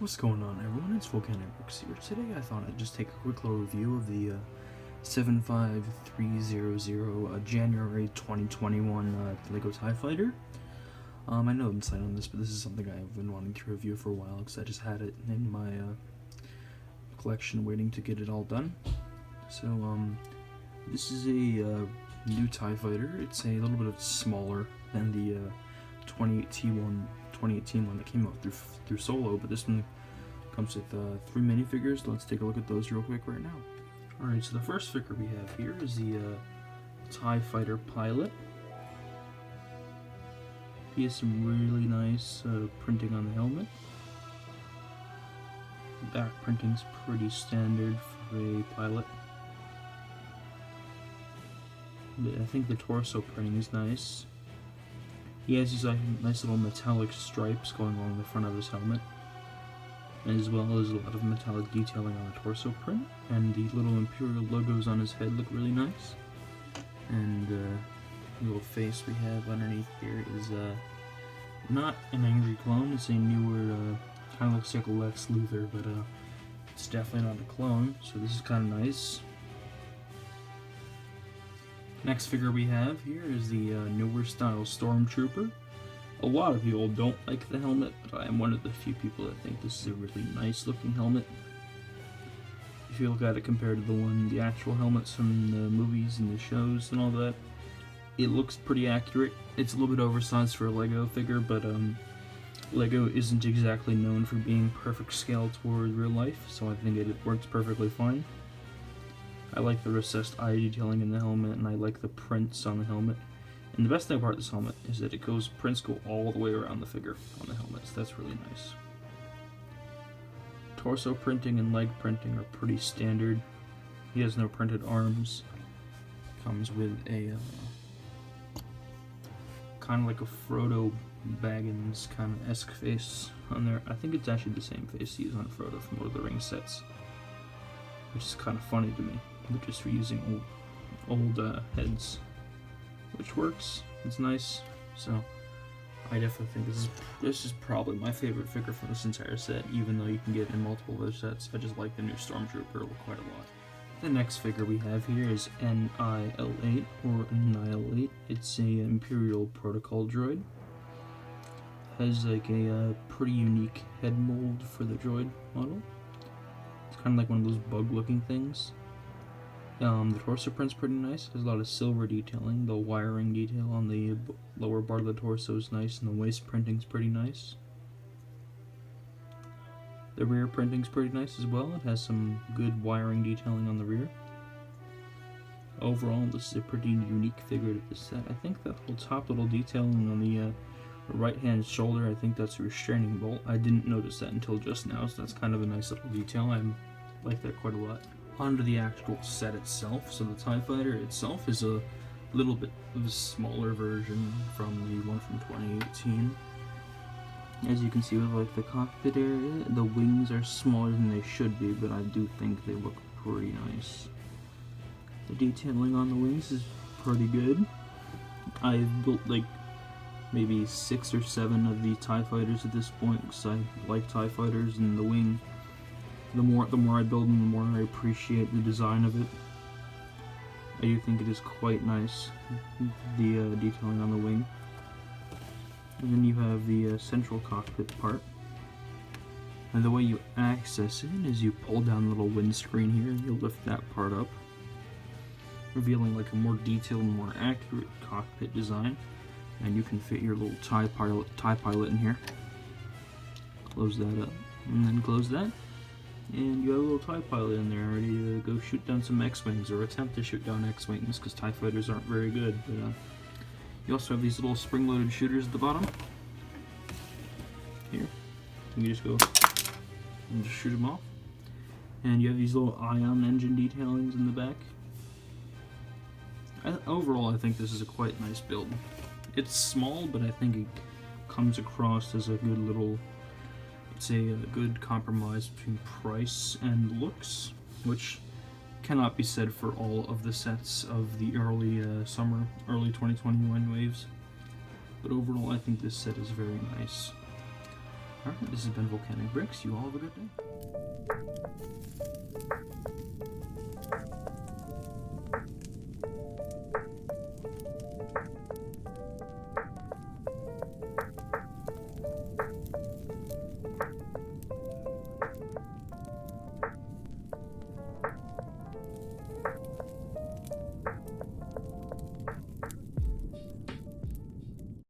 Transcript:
What's going on, everyone? It's Volcanic here. Today I thought I'd just take a quick little review of the 75300 January 2021 LEGO TIE Fighter. I know I'm silent on this, but this is something I've been wanting to review for a while because I just had it in my collection waiting to get it all done. So this is a new TIE Fighter. It's a little bit smaller than the 2018 one that came out through Solo, but this one comes with 3 minifigures. Let's take a look at those real quick right now. Alright, so the first figure we have here is the TIE Fighter pilot. He has some really nice printing on the helmet. The back printing's pretty standard for a pilot. I think the torso printing is nice. He has these nice little metallic stripes going along the front of his helmet, as well as a lot of metallic detailing on the torso print, and the little Imperial logos on his head look really nice. And the little face we have underneath here is not an angry clone, it's a newer, kind of looks like a Lex Luthor, but it's definitely not a clone, so this is kind of nice. Next figure we have here is the newer style Stormtrooper. A lot of people don't like the helmet, but I am one of the few people that think this is a really nice looking helmet. If you look at it compared to the actual helmets from the movies and the shows and all that, it looks pretty accurate. It's a little bit oversized for a LEGO figure, but LEGO isn't exactly known for being perfect scale toward real life, so I think it works perfectly fine. I like the recessed eye detailing in the helmet, and I like the prints on the helmet. And the best thing about this helmet is that prints go all the way around the figure on the helmet, so that's really nice. Torso printing and leg printing are pretty standard. He has no printed arms. Comes with a kind of like a Frodo Baggins kind of esque face on there. I think it's actually the same face he used on Frodo from Lord of the Rings sets, which is kind of funny to me. They're just reusing old heads, which works. It's nice. So I definitely think this is probably my favorite figure from this entire set, even though you can get it in multiple other sets. I just like the new Stormtrooper quite a lot. The next figure we have here is NIL-8 or Annihilate. It's a Imperial protocol droid. Has like a pretty unique head mold for the droid model. It's kind of like one of those bug-looking things. The torso print's pretty nice. There's a lot of silver detailing. The wiring detail on the lower part of the torso is nice, and the waist printing's pretty nice. The rear printing's pretty nice as well. It has some good wiring detailing on the rear. Overall, this is a pretty unique figure to this set. I think that whole top little detailing on the right-hand shoulder, I think that's a restraining bolt. I didn't notice that until just now, so that's kind of a nice little detail. I like that quite a lot. Onto the actual set itself. So the TIE Fighter itself is a little bit of a smaller version from the one from 2018. As you can see with like the cockpit area, the wings are smaller than they should be, but I do think they look pretty nice. The detailing on the wings is pretty good. I've built like maybe 6 or 7 of the TIE Fighters at this point because I like TIE Fighters, and the wing, the more I build them, the more I appreciate the design of it. I do think it is quite nice, the detailing on the wing. And then you have the central cockpit part. And the way you access it is you pull down the little windscreen here and you lift that part up, revealing like a more detailed, more accurate cockpit design. And you can fit your little TIE pilot in here. Close that up, and then close that. And you have a little TIE pilot in there ready to go shoot down some X-Wings, or attempt to shoot down X-Wings, because TIE Fighters aren't very good. But you also have these little spring-loaded shooters at the bottom. Here. You just go and just shoot them off. And you have these little ion engine detailings in the back. Overall, I think this is a quite nice build. It's small, but I think it comes across as a good little... It's a good compromise between price and looks, which cannot be said for all of the sets of the early 2021 waves. But overall, I think this set is very nice. Alright, this has been Volcanic Bricks. You all have a good day.